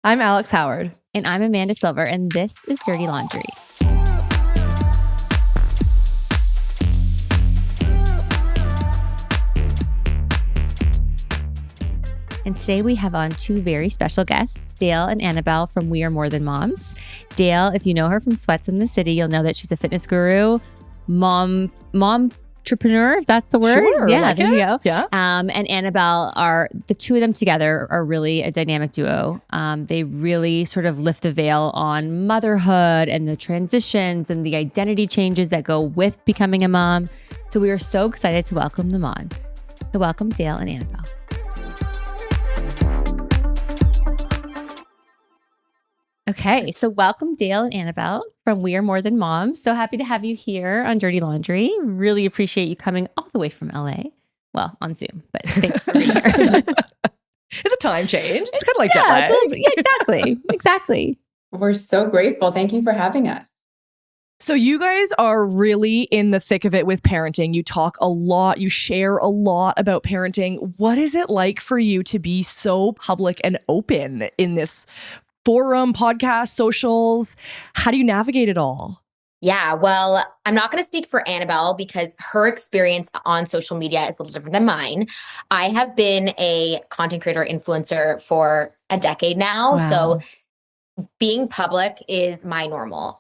I'm Alex Howard. And I'm Amanda Silver, and this is Dirty Laundry. And today we have on two very special guests, Dale and Annabel from We Are More Than Moms. Dale, if you know her from Sweats in the City, you'll know that she's a fitness guru, mom entrepreneur, if that's the word. Sure, yeah, like there it. you go. Yeah. And Annabel, are the two of them together are really a dynamic duo. They really sort of lift the veil on motherhood and the transitions and the identity changes that go with becoming a mom. So we are so excited to welcome them on. So welcome, Dale and Annabel. Okay, so welcome Dale and Annabel from We Are More Than Moms. So happy to have you here on Dirty Laundry. Really appreciate you coming all the way from LA. Well, on Zoom, but thanks for being here. It's a time change. It's kind of like jet lag. Yeah, exactly. We're so grateful. Thank you for having us. So you guys are really in the thick of it with parenting. You talk a lot, you share a lot about parenting. What is it like for you to be so public and open in this forum, podcast, socials? How do you navigate it all? Yeah, well, I'm not going to speak for Annabel because her experience on social media is a little different than mine. I have been a content creator influencer for a decade now. Wow. So being public is my normal.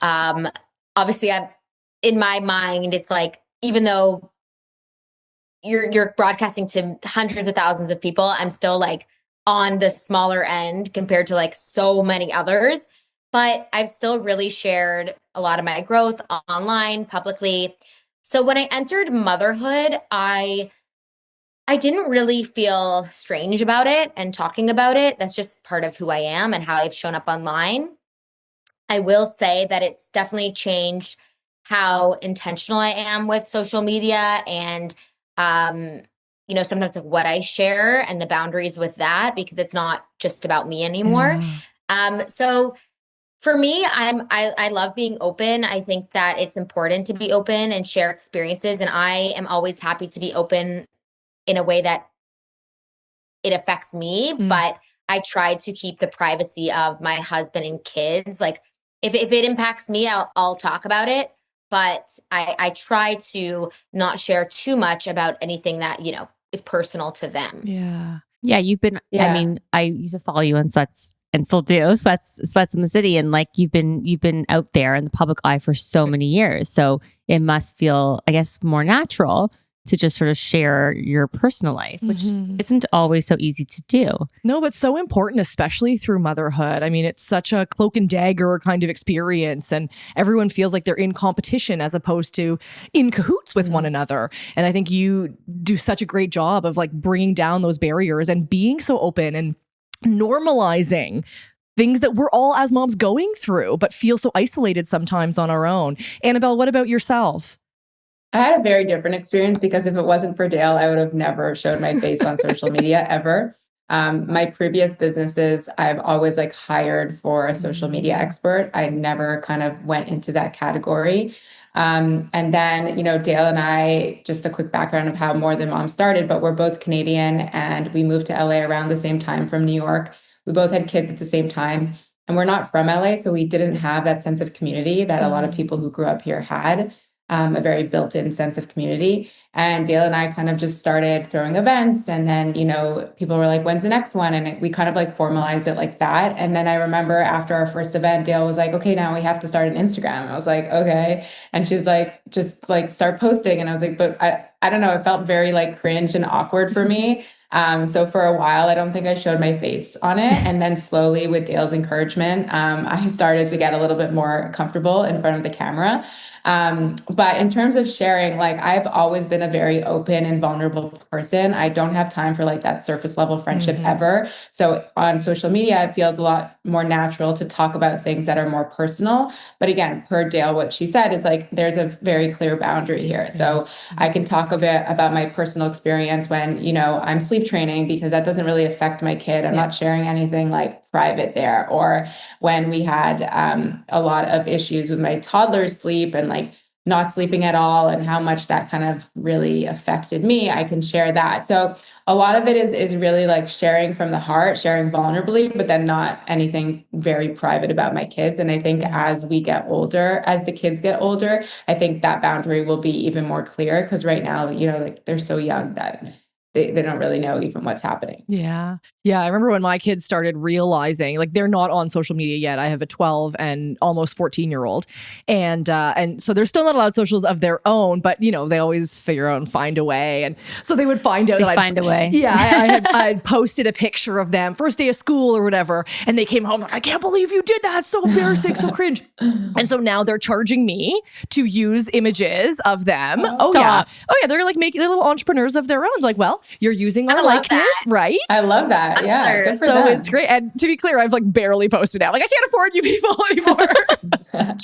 Obviously, in my mind, it's like, even though you're broadcasting to hundreds of thousands of people, I'm still like on the smaller end compared to like so many others. But I've still really shared a lot of my growth online, publicly. So when I entered motherhood, I didn't really feel strange about it and talking about it. That's just part of who I am and how I've shown up online. I will say that it's definitely changed how intentional I am with social media and, sometimes like what I share and the boundaries with that, because it's not just about me anymore. So for me, I love being open. I think that it's important to be open and share experiences. And I am always happy to be open in a way that it affects me, but I try to keep the privacy of my husband and kids. Like if it impacts me, I'll talk about it. But I try to not share too much about anything that, is personal to them. Yeah, you've been, I mean, I used to follow you on Sweats and still do Sweats in the City. And like, you've been out there in the public eye for so many years. So it must feel, I guess, more natural to just sort of share your personal life, which isn't always so easy to do. No, but so important, especially through motherhood. I mean, it's such a cloak and dagger kind of experience, and everyone feels like they're in competition as opposed to in cahoots with one another. And I think you do such a great job of like bringing down those barriers and being so open and normalizing things that we're all as moms going through, but feel so isolated sometimes on our own. Annabel, what about yourself? I had a very different experience because if it wasn't for Dale, I would have never showed my face on social media ever. My previous businesses, I've always like hired for a social media expert. I never kind of went into that category. And then, Dale and I, just a quick background of how More Than Mom started, but we're both Canadian and we moved to LA around the same time from New York. We both had kids at the same time and we're not from LA. So we didn't have that sense of community that a lot of people who grew up here had. A very built-in sense of community. And Dale and I kind of just started throwing events. And then, people were like, when's the next one? And we kind of like formalized it like that. And then I remember after our first event, Dale was like, okay, now we have to start an Instagram. I was like, okay. And she was like, just like start posting. And I was like, but I don't know. It felt very like cringe and awkward for me. So for a while, I don't think I showed my face on it. And then slowly with Dale's encouragement, I started to get a little bit more comfortable in front of the camera. But in terms of sharing, like I've always been a very open and vulnerable person. I don't have time for like that surface level friendship ever. So on social media, it feels a lot more natural to talk about things that are more personal. But again, per Dale, what she said is like, there's a very clear boundary here. So I can talk a bit about my personal experience when, I'm sleep training because that doesn't really affect my kid. I'm not sharing anything like private there. Or when we had a lot of issues with my toddler's sleep and like not sleeping at all and how much that kind of really affected me, I can share that. So a lot of it is really like sharing from the heart, sharing vulnerably, but then not anything very private about my kids. And I think as we get older, as the kids get older, I think that boundary will be even more clear, because right now, like they're so young that they don't really know even what's happening. Yeah. Yeah. I remember when my kids started realizing, like, they're not on social media yet. I have a 12 and almost 14-year-old. And so they're still not allowed socials of their own, but they always figure out and find a way. And so they would find out find a way. Yeah. I'd posted a picture of them first day of school or whatever. And they came home like, I can't believe you did that. It's so embarrassing, so cringe. And so now they're charging me to use images of them. Stop. Yeah. They're like making, they're little entrepreneurs of their own. Like, well, you're using our I love likeness, that. right? I love that. Yeah. Good for So them. it's great. And to be clear, I've like barely posted out. Like, I can't afford you people anymore.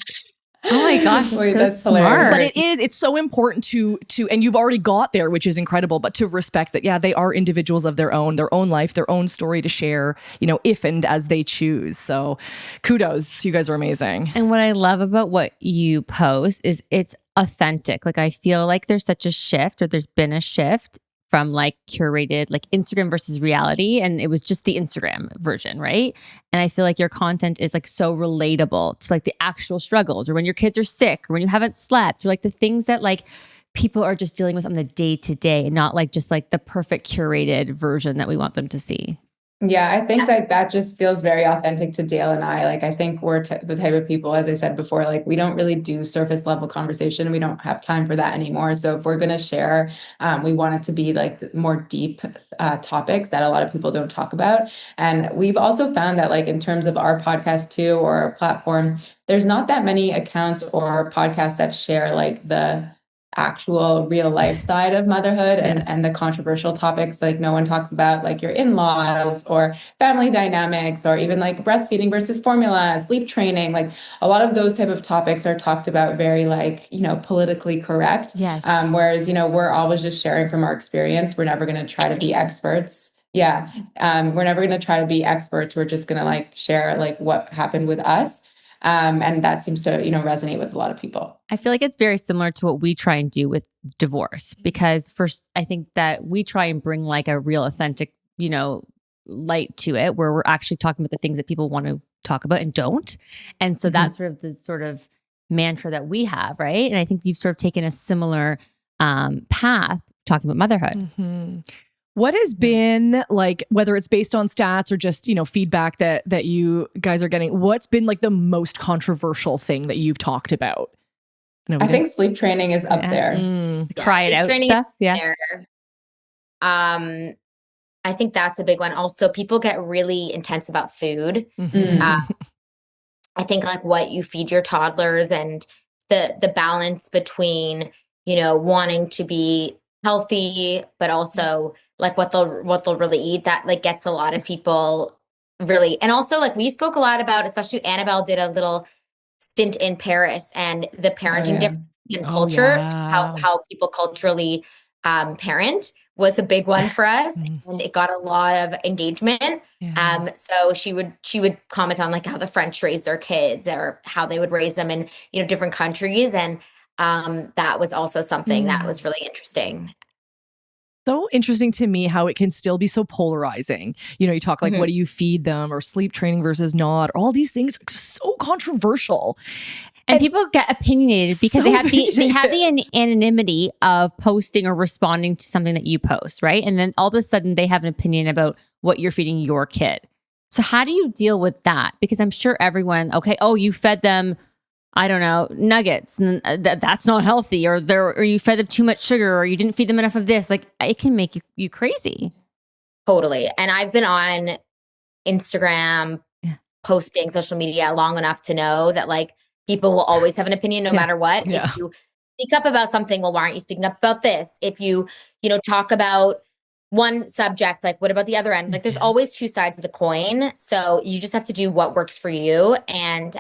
Oh my gosh, Wait, so that's smart. hilarious. But it's so important to, and you've already got there, which is incredible, but to respect that, yeah, they are individuals of their own life, their own story to share, if and as they choose. So kudos, you guys are amazing. And what I love about what you post is it's authentic. Like, I feel like there's such a shift, or there's been a shift from like curated, like Instagram versus reality. And it was just the Instagram version, right? And I feel like your content is like so relatable to like the actual struggles, or when your kids are sick, or when you haven't slept, or like the things that like people are just dealing with on the day to day, and not like just like the perfect curated version that we want them to see. Yeah, I think that just feels very authentic to Dale and I. Like, I think we're the type of people, as I said before, like we don't really do surface level conversation. We don't have time for that anymore. So if we're going to share, we want it to be like more deep topics that a lot of people don't talk about. And we've also found that, like, in terms of our podcast too, or our platform, there's not that many accounts or podcasts that share like the actual real life side of motherhood and the controversial topics. Like, no one talks about like your in-laws or family dynamics, or even like breastfeeding versus formula, sleep training. Like, a lot of those type of topics are talked about very like, politically correct. Yes. Whereas, we're always just sharing from our experience. We're never going to try to be experts. Yeah. We're never going to try to be experts. We're just going to like share like what happened with us. And that seems to, resonate with a lot of people. I feel like it's very similar to what we try and do with divorce, because first, I think that we try and bring like a real authentic, light to it, where we're actually talking about the things that people want to talk about and don't. And so that's sort of the sort of mantra that we have, right? And I think you've sort of taken a similar path talking about motherhood. Mm-hmm. What has been like, whether it's based on stats or just, feedback that you guys are getting, what's been like the most controversial thing that you've talked about? I think sleep training is up there. Cry it out stuff. Yeah. I think that's a big one. Also, people get really intense about food. Mm-hmm. I think like what you feed your toddlers, and the balance between, wanting to be healthy, but also like what they'll really eat, that like gets a lot of people really. And also, like, we spoke a lot about, especially Annabel did a little stint in Paris, and the parenting difference in culture, how people culturally parent was a big one for us. And it got a lot of engagement. So she would comment on like how the French raise their kids, or how they would raise them in, different countries. And that was also something that was really interesting. So interesting to me how it can still be so polarizing. You talk like, what do you feed them, or sleep training versus not, or all these things are so controversial. And people get opinionated because they have the anonymity of posting or responding to something that you post, right? And then all of a sudden they have an opinion about what you're feeding your kid. So how do you deal with that? Because I'm sure everyone, you fed them, I don't know, nuggets, and that's not healthy, or you fed them too much sugar, or you didn't feed them enough of this. Like, it can make you crazy. Totally. And I've been on Instagram posting social media long enough to know that like people will always have an opinion no matter what. Yeah. If you speak up about something, well, why aren't you speaking up about this? If you, talk about one subject, like what about the other end? Like, there's always two sides of the coin. So you just have to do what works for you. And,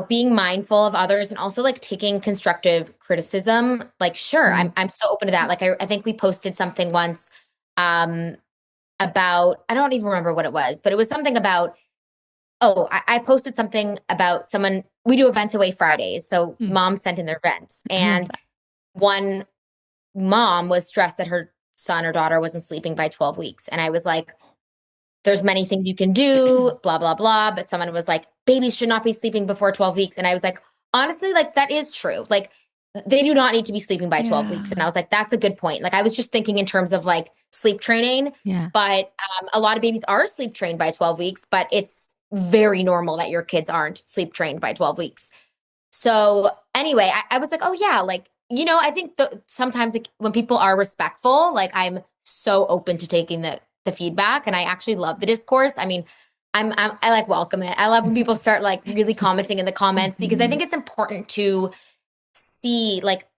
being mindful of others, and also like taking constructive criticism. Like, sure, I'm so open to that. Like, I think we posted something once about, I don't even remember what it was, but it was something about oh, I posted something about someone, we do event away Fridays. So Hmm. moms sent in their events. I love And that. one mom was stressed that her son or daughter wasn't sleeping by 12 weeks. And I was like, there's many things you can do, blah, blah, blah. But someone was like, babies should not be sleeping before 12 weeks. And I was like, honestly, like that is true. Like they do not need to be sleeping by 12 weeks. And I Yeah. was like, that's a good point. Like I was just thinking in terms of like sleep training, Yeah. but a lot of babies are sleep trained by 12 weeks, but it's very normal that your kids aren't sleep trained by 12 weeks. So anyway, I was like, oh yeah, like, you know, I think sometimes like, when people are respectful, like I'm so open to taking the feedback, and I actually love the discourse. I mean, I like welcome it. I love when people start like really commenting in the comments, because I think it's important to see like,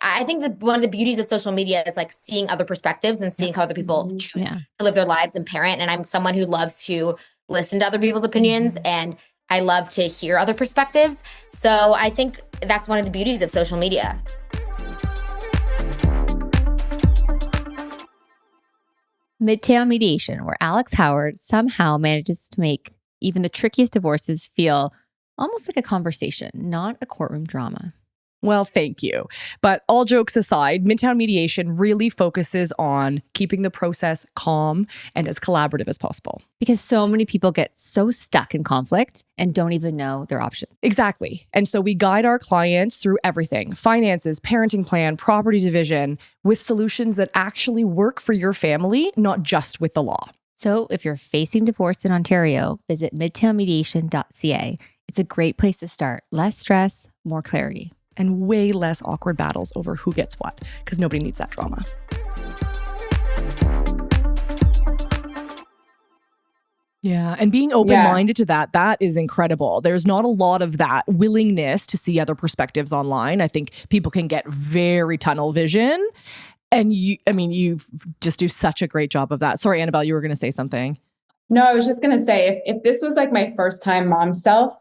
I think that one of the beauties of social media is like seeing other perspectives and seeing how other people choose Yeah. to live their lives and parent. And I'm someone who loves to listen to other people's opinions, and I love to hear other perspectives. So I think that's one of the beauties of social media. Midtown Mediation, where Alex Howard somehow manages to make even the trickiest divorces feel almost like a conversation, not a courtroom drama. Well, thank you. But all jokes aside, Midtown Mediation really focuses on keeping the process calm and as collaborative as possible. Because so many people get so stuck in conflict and don't even know their options. Exactly. And so we guide our clients through everything: finances, parenting plan, property division, with solutions that actually work for your family, not just with the law. So if you're facing divorce in Ontario, visit midtownmediation.ca. It's a great place to start. Less stress, more clarity. And way less awkward battles over who gets what, because nobody needs that drama. Yeah. And being open-minded to that is incredible. There's not a lot of that willingness to see other perspectives online. I think people can get very tunnel vision. And you just do such a great job of that. Sorry, Annabelle, you were going to say something. No, I was just going to say, if this was like my first time mom self,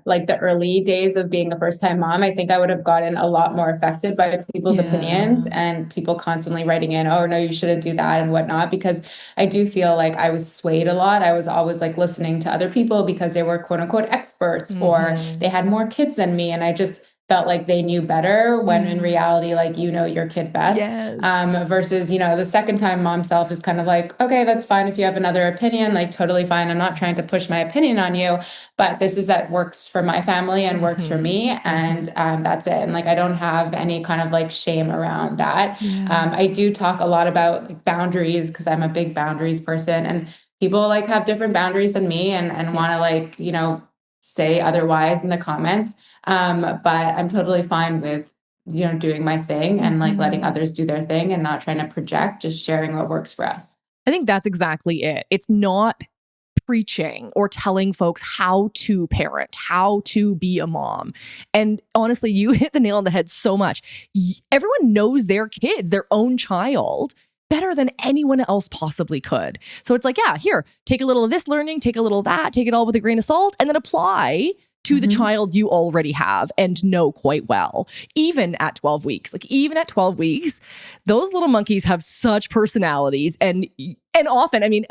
like the early days of being a first time mom, I think I would have gotten a lot more affected by people's opinions and people constantly writing in, oh no, you shouldn't do that and whatnot, because I do feel like I was swayed a lot. I was always like listening to other people because they were quote unquote experts or they had more kids than me. And I just felt like they knew better when in reality, like, you know, your kid best. Yes. Versus, you know, the second time mom self is kind of like, okay, that's fine. If you have another opinion, like totally fine. I'm not trying to push my opinion on you, but this is that works for my family and works for me. And that's it. And like, I don't have any kind of like shame around that. I do talk a lot about like boundaries because I'm a big boundaries person, and people like have different boundaries than me and want to like, you know, say otherwise in the comments. But I'm totally fine with, you know, doing my thing and like letting others do their thing and not trying to project, just sharing what works for us. I think that's exactly it. It's not preaching or telling folks how to parent, how to be a mom. And honestly, you hit the nail on the head so much. Everyone knows their kids, their own child, better than anyone else possibly could. So it's like, yeah, here, take a little of this learning, take a little of that, take it all with a grain of salt, and then apply to the child you already have and know quite well, even at 12 weeks. Like even at 12 weeks, those little monkeys have such personalities. And often, I mean,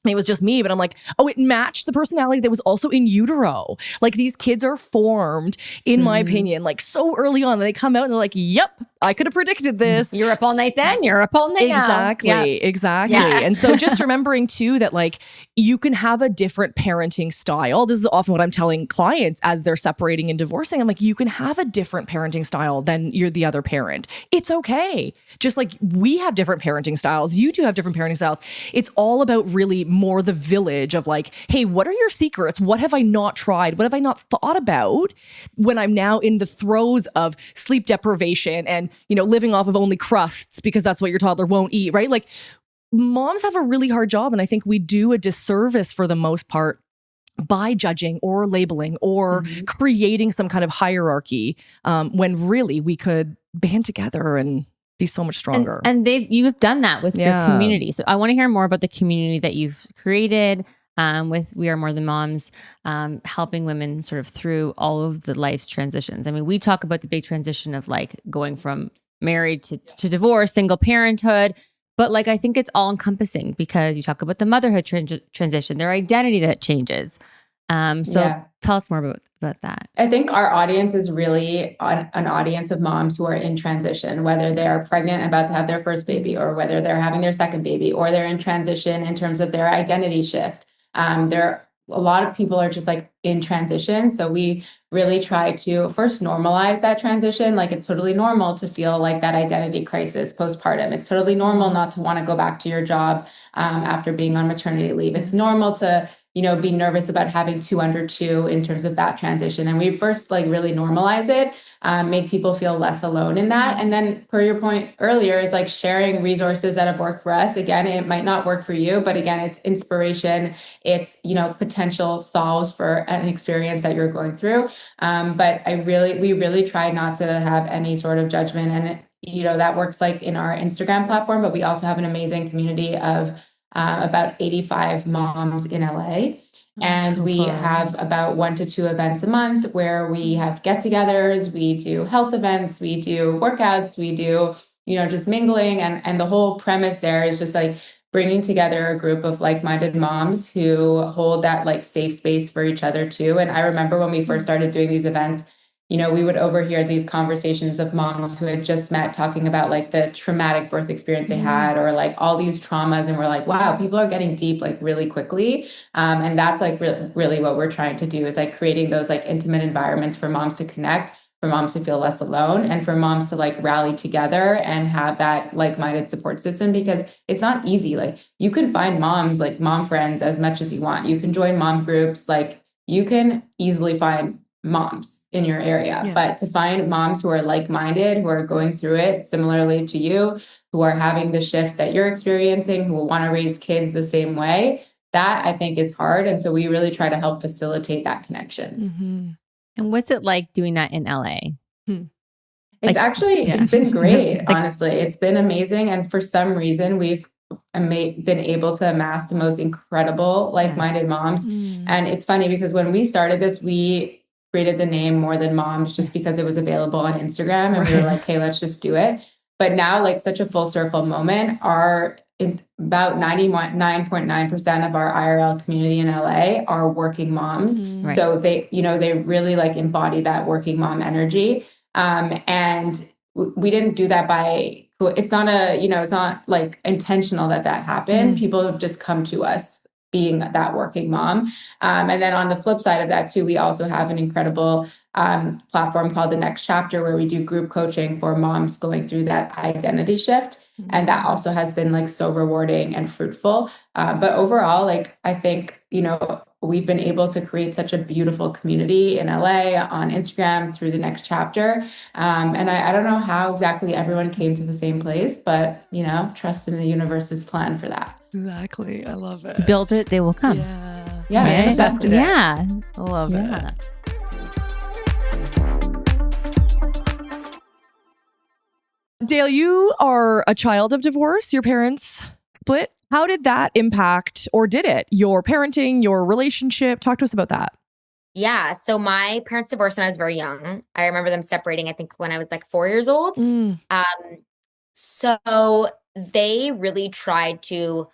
it was just me, but I'm like, oh, it matched the personality that was also in utero. Like these kids are formed, in my opinion, like so early on. They come out and they're like, yep, I could have predicted this. You're up all night then, you're up all night Exactly, now. exactly. Yeah. And so just remembering too that like you can have a different parenting style. This is often what I'm telling clients as they're separating and divorcing. I'm like, you can have a different parenting style than you're the other parent. It's okay. Just like we have different parenting styles, you two have different parenting styles. It's all about really more the village of like, hey, what are your secrets? What have I not tried? What have I not thought about when I'm now in the throes of sleep deprivation and, you know, living off of only crusts because that's what your toddler won't eat, right? Like moms have a really hard job. And I think we do a disservice for the most part by judging or labeling or creating some kind of hierarchy when really we could band together and be so much stronger. And you've done that with your community. So I want to hear more about the community that you've created with We Are More Than Moms, helping women sort of through all of the life's transitions. I mean, we talk about the big transition of like going from married to divorce, single parenthood, but like I think it's all encompassing because you talk about the motherhood transition, their identity that changes. So tell us more about that. I think our audience is really an audience of moms who are in transition, whether they're pregnant and about to have their first baby, or whether they're having their second baby, or they're in transition in terms of their identity shift. A lot of people are just like in transition. So we really try to first normalize that transition. Like, it's totally normal to feel like that identity crisis postpartum. It's totally normal not to want to go back to your job after being on maternity leave. It's normal to, be nervous about having two under two in terms of that transition. And we first like really normalize it, make people feel less alone in that. And then, per your point earlier, is like sharing resources that have worked for us. Again, it might not work for you, but again, it's inspiration. It's, potential solves for an experience that you're going through. But we really try not to have any sort of judgment. And that works like in our Instagram platform, but we also have an amazing community of about 85 moms in LA. And we have about 1 to 2 events a month where we have get-togethers, we do health events, we do workouts, we do, just mingling. And the whole premise there is just like bringing together a group of like-minded moms who hold that like safe space for each other too. And I remember when we first started doing these events, we would overhear these conversations of moms who had just met talking about like the traumatic birth experience they had, or like all these traumas. And we're like, wow, people are getting deep like really quickly. And that's like really what we're trying to do, is like creating those like intimate environments for moms to connect, for moms to feel less alone, and for moms to like rally together and have that like-minded support system, because it's not easy. Like, you can find moms, like mom friends, as much as you want. You can join mom groups, like you can easily find moms in your area, but to find moms who are like-minded, who are going through it similarly to you, who are having the shifts that you're experiencing, who will want to raise kids the same way, that I think is hard. And so we really try to help facilitate that connection. And what's it like doing that in LA? It's actually, it's been great. Honestly, it's been amazing. And for some reason, we've been able to amass the most incredible like-minded moms. And it's funny because when we started this, we created the name More Than Moms just because it was available on Instagram, and we were like, hey, let's just do it. But now, like, such a full circle moment, about 99.9% of our IRL community in LA are working moms. So they really like embody that working mom energy. And we didn't do that by, it's not like intentional that happened. People have just come to us being that working mom. And then on the flip side of that too, we also have an incredible platform called The Next Chapter, where we do group coaching for moms going through that identity shift. And that also has been like so rewarding and fruitful. But overall, like, I think, we've been able to create such a beautiful community in LA on Instagram through The Next Chapter. And I don't know how exactly everyone came to the same place, but, trust in the universe's plan for that. Exactly. I love it. Build it, they will come. Yeah. Manifested it. Yeah. I love it. Dale, you are a child of divorce. Your parents split. How did that impact, or did it, your parenting, your relationship? Talk to us about that. Yeah. So my parents divorced when I was very young. I remember them separating, I think, when I was like 4 years old. So they really tried to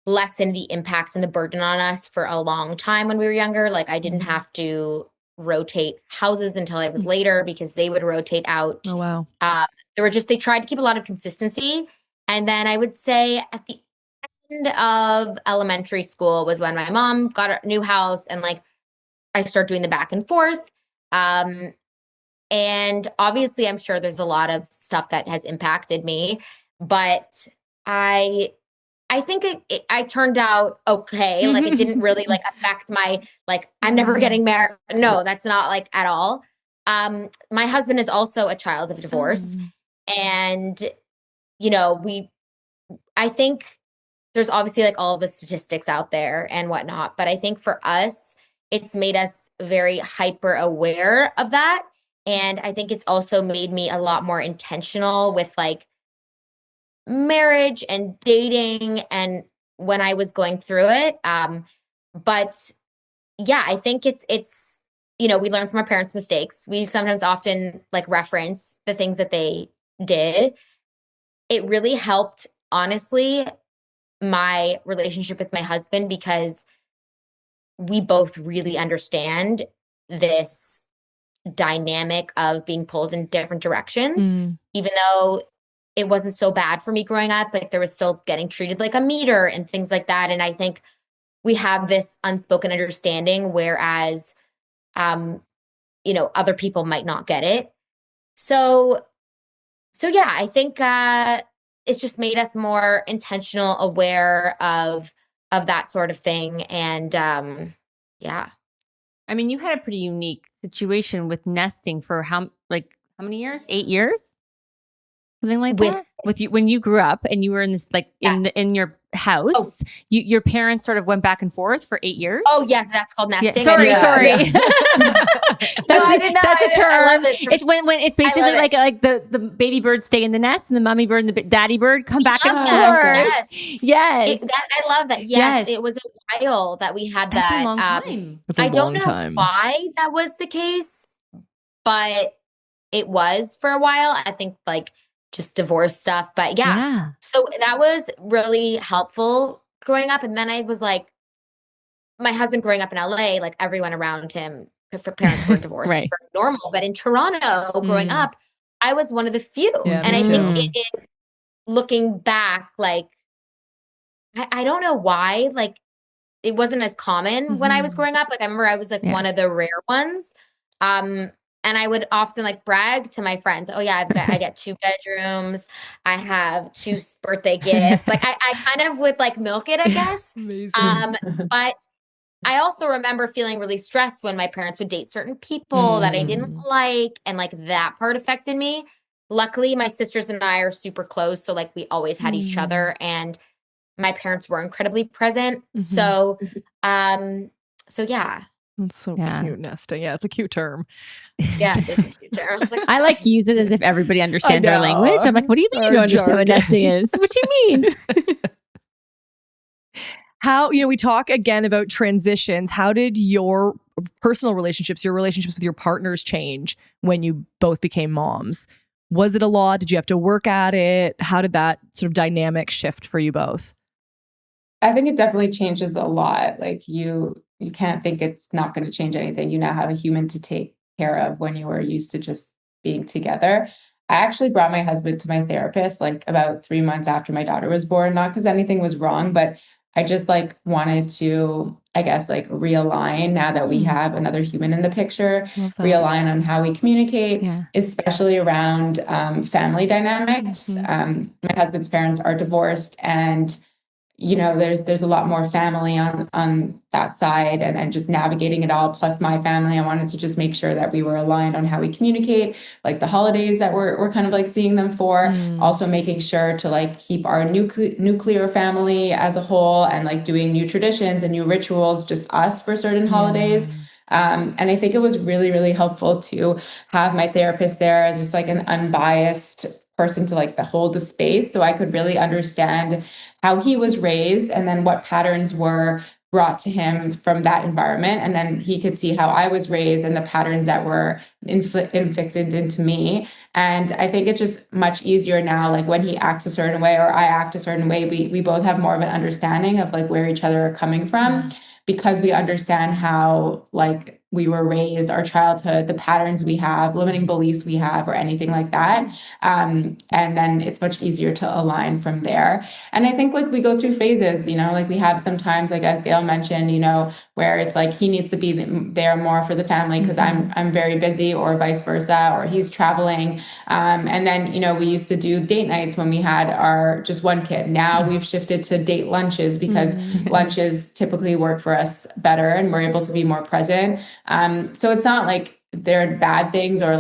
lessen the impact and the burden on us for a long time when we were younger. Like, I didn't have to rotate houses until I was later because they would rotate out. Oh, wow. They tried to keep a lot of consistency. And then I would say at the end of elementary school was when my mom got a new house, and like I started doing the back and forth. And obviously I'm sure there's a lot of stuff that has impacted me, but I think I turned out okay. Like, it didn't really like affect my, like, I'm never getting married. No, that's not like at all. My husband is also a child of divorce. And, I think there's obviously like all of the statistics out there and whatnot, but I think for us, it's made us very hyper aware of that. And I think it's also made me a lot more intentional with like marriage and dating and when I was going through it. But yeah, I think it's we learn from our parents' mistakes. We sometimes often like reference the things that they did. It really helped, honestly, my relationship with my husband, because we both really understand this dynamic of being pulled in different directions, even though it wasn't so bad for me growing up. Like there was still getting treated like a meter and things like that. And I think we have this unspoken understanding, whereas, other people might not get it. So yeah, I think it's just made us more intentional, aware of that sort of thing. And yeah. I mean, you had a pretty unique situation with nesting for how many years? 8 years? Something like that? With you when you grew up and you were in this in your house, your parents sort of went back and forth for 8 years? Oh yes, that's called nesting. Sorry. Yeah. That's a term. I love this. It's when it's basically like the baby birds stay in the nest and the mommy bird and the daddy bird come back and forth. Yes. I love that. Yes, it was a while that we had that. That's a long time. I don't know why that was the case, but it was for a while. I think just divorce stuff. But yeah. So that was really helpful growing up. And then I was like, my husband growing up in LA, like everyone around him, for parents were divorced, right. Very normal. But in Toronto, growing up, I was one of the few. Yeah, and I think it looking back, like, I don't know why, like, it wasn't as common when I was growing up. Like, I remember I was like one of the rare ones. And I would often brag to my friends, oh yeah, I get 2 bedrooms. I have 2 birthday gifts. Like I kind of would milk it, I guess. But I also remember feeling really stressed when my parents would date certain people that I didn't like. And that part affected me. Luckily, my sisters and I are super close. So we always had each other, and my parents were incredibly present. So yeah. It's so cute, nesting. Yeah, it's a cute term. Yeah, it is a cute term. I use it as if everybody understands our language. I'm like, what do you mean you don't understand what nesting is? What do you mean? How, we talk again about transitions. How did your personal relationships, your relationships with your partners change when you both became moms? Was it a lot? Did you have to work at it? How did that sort of dynamic shift for you both? I think it definitely changes a lot. You can't think it's not going to change anything. You now have a human to take care of when you were used to just being together. I actually brought my husband to my therapist about 3 months after my daughter was born, not because anything was wrong, but I just wanted to, I guess, realign now that we have another human in the picture, realign on how we communicate, especially around family dynamics. My husband's parents are divorced, and there's a lot more family on that side, and just navigating it all, plus my family. I wanted to just make sure that we were aligned on how we communicate, the holidays that we're kind of seeing them for, also making sure to keep our nuclear family as a whole, and doing new traditions and new rituals, just us for certain holidays. And I think it was really, really helpful to have my therapist there as just an unbiased person to hold the space, so I could really understand how he was raised and then what patterns were brought to him from that environment. And then he could see how I was raised and the patterns that were inflicted into me. And I think it's just much easier now, when he acts a certain way or I act a certain way, we both have more of an understanding of where each other are coming from, because we understand how we were raised, our childhood, the patterns we have, limiting beliefs we have, or anything like that. And then it's much easier to align from there. And I think we go through phases, we have sometimes, as Dale mentioned, where it's he needs to be there more for the family because I'm very busy, or vice versa, or he's traveling. And then, we used to do date nights when we had our just one kid. Now we've shifted to date lunches because lunches typically work for us better and we're able to be more present. So it's not they're bad things or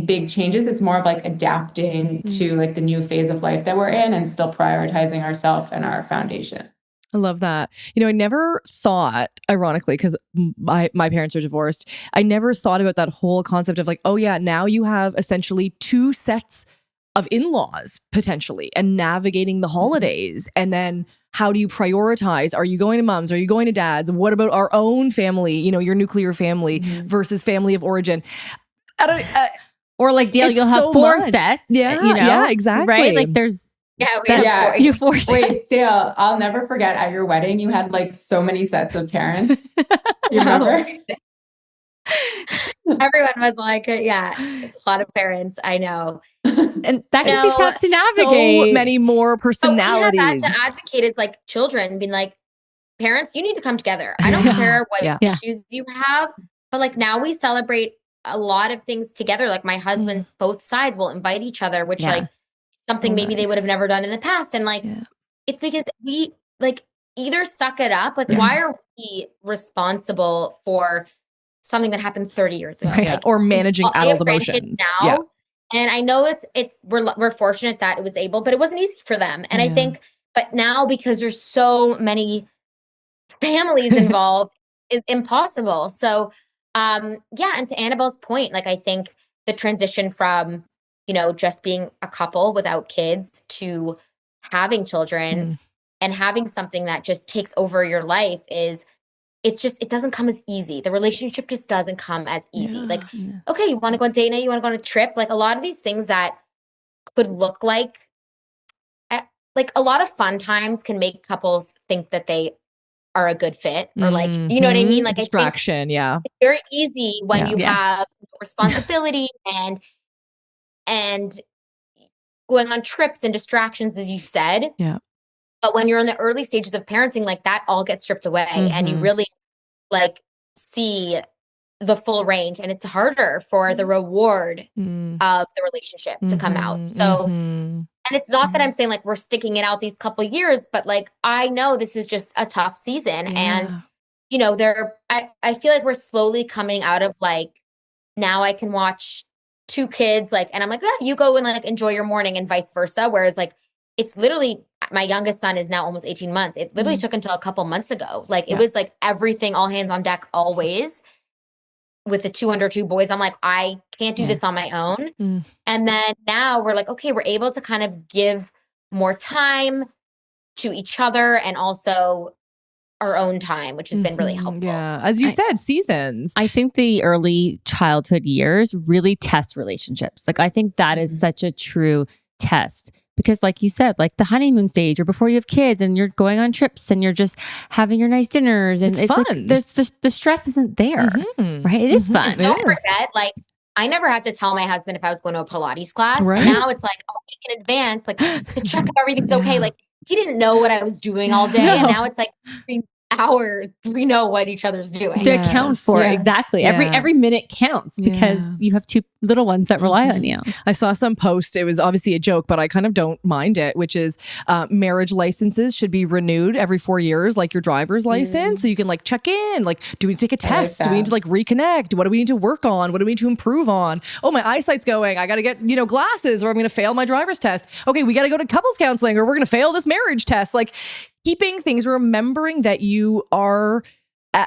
big changes. It's more of adapting to the new phase of life that we're in and still prioritizing ourselves and our foundation. I love that. I never thought, ironically, because my parents are divorced, I never thought about that whole concept of oh yeah, now you have essentially 2 sets of in-laws potentially, and navigating the holidays. And then how do you prioritize? Are you going to mom's? Are you going to dad's? What about our own family, your nuclear family versus family of origin? Or Dale, you'll have 4 sets. Yeah, yeah, exactly. Right? There's Yeah, You forced it. Wait, Dale, I'll never forget at your wedding, you had like so many sets of parents. You remember? Everyone was like, yeah, it's a lot of parents. I know. And that can be No, tough to So navigate. many more But we have personalities. had to advocate as like children, being like, parents, you need to come together. I don't care what Yeah. issues you have, but like now we celebrate a lot of things together. Like my husband's both sides will invite each other, which Yeah. like something maybe they would have nice. never done in the past. And like, Yeah. it's because we like either suck it up. Like, why are we responsible for something that happened 30 years ago? Yeah. Like, Or managing I have adult grandkids emotions. now. Yeah. And I know we're fortunate that it was able, but it wasn't easy for them. And I think, but now because there's so many families involved, it's impossible. So, yeah. And to Annabelle's point, like, I think the transition from, just being a couple without kids to having children and having something that just takes over your life it doesn't come as easy. The relationship just doesn't come as easy. Like, okay, you want to go on date night, you want to go on a trip, like a lot of these things that could look like a lot of fun times can make couples think that they are a good fit or like, you know what I mean? Like distraction. I think it's very easy when you have responsibility and going on trips and distractions, as you said. Yeah. But when you're in the early stages of parenting, like that all gets stripped away and you really like see the full range, and it's harder for the reward of the relationship to come out. So, and it's not that I'm saying like we're sticking it out these couple years, but like I know this is just a tough season, and I feel like we're slowly coming out of like now I can watch two kids like, and I'm like, you go and like enjoy your morning and vice versa. Whereas like it's literally my youngest son is now almost 18 months. It literally took until a couple months ago. Like it was like everything, all hands on deck, always. With the 2 under 2 boys, I'm like, I can't do this on my own. And then now we're like, okay, we're able to kind of give more time to each other and also our own time, which has been really helpful. Yeah. As you said, seasons. I think the early childhood years really test relationships. Like, I think that is such a true test. Because like you said, like the honeymoon stage or before you have kids and you're going on trips and you're just having your nice dinners and it's fun. like there's the stress isn't there, right? It is fun. Don't forget, like I never had to tell my husband if I was going to a Pilates class. Right. And now it's like a week in advance, like to check if everything's okay. Like he didn't know what I was doing all day. And now it's like every hour we know what each other's doing. To account for it. Exactly. Every minute counts because you have two little ones that rely on you. I saw some post. It was obviously a joke, but I kind of don't mind it, which is marriage licenses should be renewed every 4 years, like your driver's license. So you can like check in, like, do we need to take a test? Do we need to like reconnect? What do we need to work on? What do we need to improve on? Oh, my eyesight's going. I got to get, glasses or I'm going to fail my driver's test. Okay, we got to go to couples counseling or we're going to fail this marriage test. Like keeping things, remembering that you are,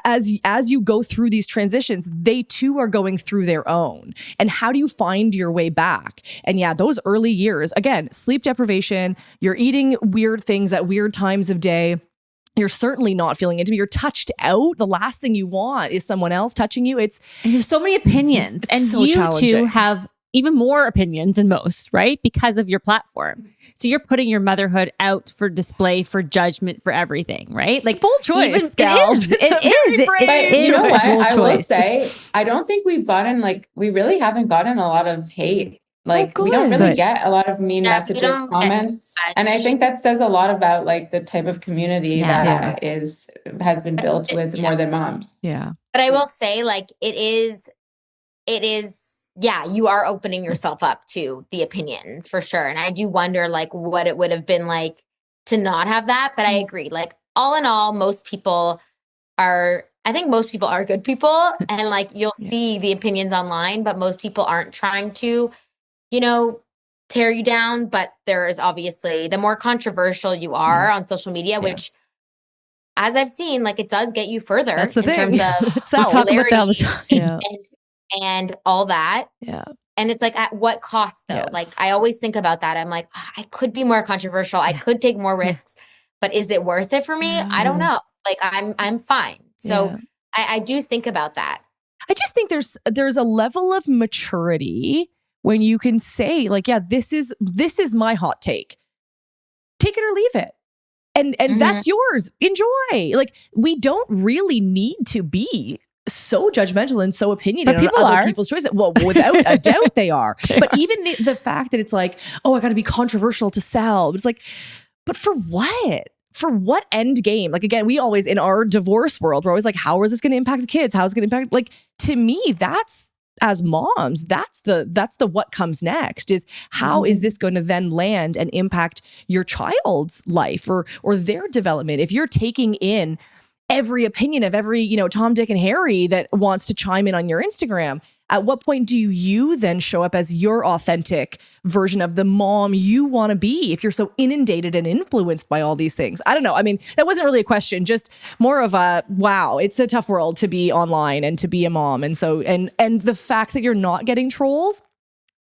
as you go through these transitions, they too are going through their own. And how do you find your way back? And those early years, again, sleep deprivation, you're eating weird things at weird times of day. You're certainly not feeling intimate. You're touched out. The last thing you want is someone else touching you. And you have so many opinions, and so you challenging. two have even more opinions than most, right? Because of your platform. So you're putting your motherhood out for display, for judgment, for everything, right? Like, it's bold choice, gals. It is. But you know what? I will choice. say, I don't think we really haven't gotten a lot of hate. Like we don't really get a lot of mean messages, comments. And I think that says a lot about like the type of community that has been built with more than moms. Yeah. But I will say like it is, you are opening yourself up to the opinions for sure. And I do wonder like what it would have been like to not have that. But I agree. Like all in all, most people are good people. And like you'll see the opinions online, but most people aren't trying to, tear you down. But there is obviously the more controversial you are on social media, which as I've seen, like it does get you further in terms of we talk about that all the time. And all that. Yeah. And it's like, at what cost though? Like, I always think about that. I'm like, I could be more controversial. I could take more risks, but is it worth it for me? I don't know. Like, I'm fine. So I do think about that. I just think there's a level of maturity when you can say like, this is my hot take. take it or leave it. And that's yours. Enjoy. Like, we don't really need to be so judgmental and so opinionated But people on other are. people's choices. Well, without a doubt they are. But even the fact that it's like, oh, I got to be controversial to sell. It's like, but for what? For what end game? Like, again, we always, in our divorce world, we're always like, how is this going to impact the kids? How is it going to impact? Like, to me, that's, as moms, that's the what comes next, is how is this going to then land and impact your child's life or their development? If you're taking in every opinion of every, Tom, Dick, and Harry that wants to chime in on your Instagram, at what point do you then show up as your authentic version of the mom you want to be if you're so inundated and influenced by all these things? I don't know. I mean, that wasn't really a question, just more of a, wow, it's a tough world to be online and to be a mom. And so, and the fact that you're not getting trolls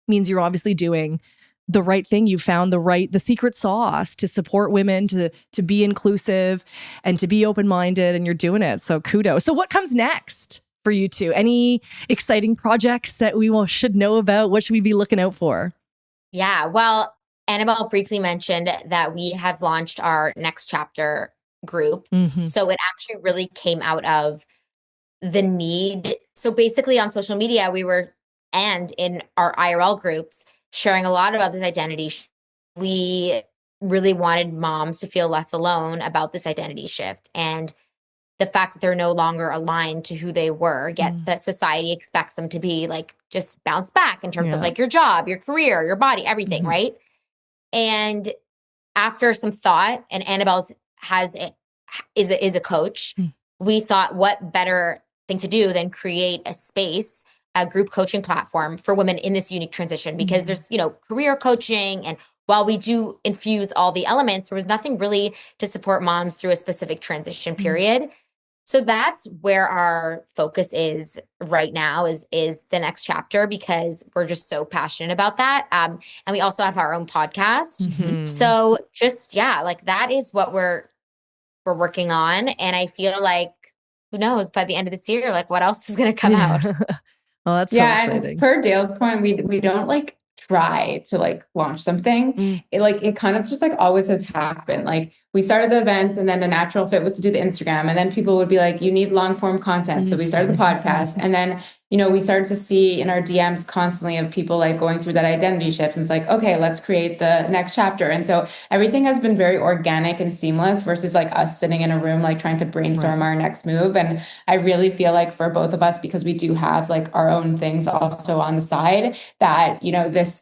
means you're obviously doing the right thing. You found the secret sauce to support women, to be inclusive and to be open-minded, and you're doing it. So kudos. So what comes next for you two? Any exciting projects that we should know about? What should we be looking out for? Yeah, well, Annabel briefly mentioned that we have launched our next chapter group. So it actually really came out of the need. So basically on social media, and in our IRL groups, sharing a lot about this identity. We really wanted moms to feel less alone about this identity shift and the fact that they're no longer aligned to who they were, yet that society expects them to be like, just bounce back in terms of like your job, your career, your body, everything, right? And after some thought, and Annabelle's is a coach, we thought, what better thing to do than create a space, a group coaching platform for women in this unique transition, because there's, career coaching. And while we do infuse all the elements, there was nothing really to support moms through a specific transition period. So that's where our focus is right now, is the next chapter, because we're just so passionate about that. And we also have our own podcast. So just, like that is what we're working on. And I feel like, who knows, by the end of this year, like what else is going to come out? Well, that's so exciting. And per Dale's point, we don't like try to like launch something. It kind of just like always has happened. Like we started the events, and then the natural fit was to do the Instagram, and then people would be like, you need long form content. So we started the podcast, and then, we started to see in our DMs constantly of people like going through that identity shift. And it's like, okay, let's create the next chapter. And so everything has been very organic and seamless versus like us sitting in a room, like trying to brainstorm our next move. And I really feel like for both of us, because we do have like our own things also on the side, that,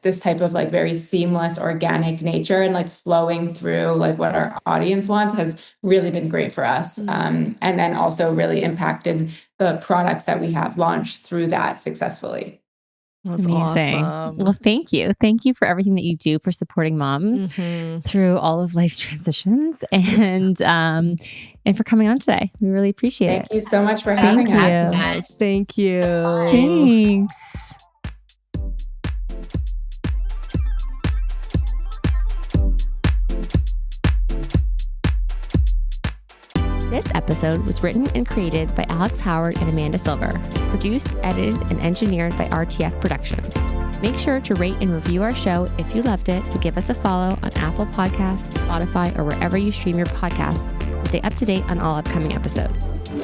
this type of like very seamless, organic nature and like flowing through like what our audience wants has really been great for us. And then also really impacted the products that we have launched through that successfly. That's amazing. Awesome. Well, thank you. Thank you for everything that you do for supporting moms through all of life's transitions, and for coming on today. We really appreciate it. Thank you so much for having us. Thank you. Thanks. This episode was written and created by Alex Howard and Amanda Silver, produced, edited, and engineered by RTF Productions. Make sure to rate and review our show if you loved it, and give us a follow on Apple Podcasts, Spotify, or wherever you stream your podcast to stay up to date on all upcoming episodes.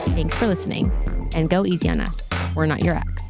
Thanks for listening, and go easy on us. We're not your ex.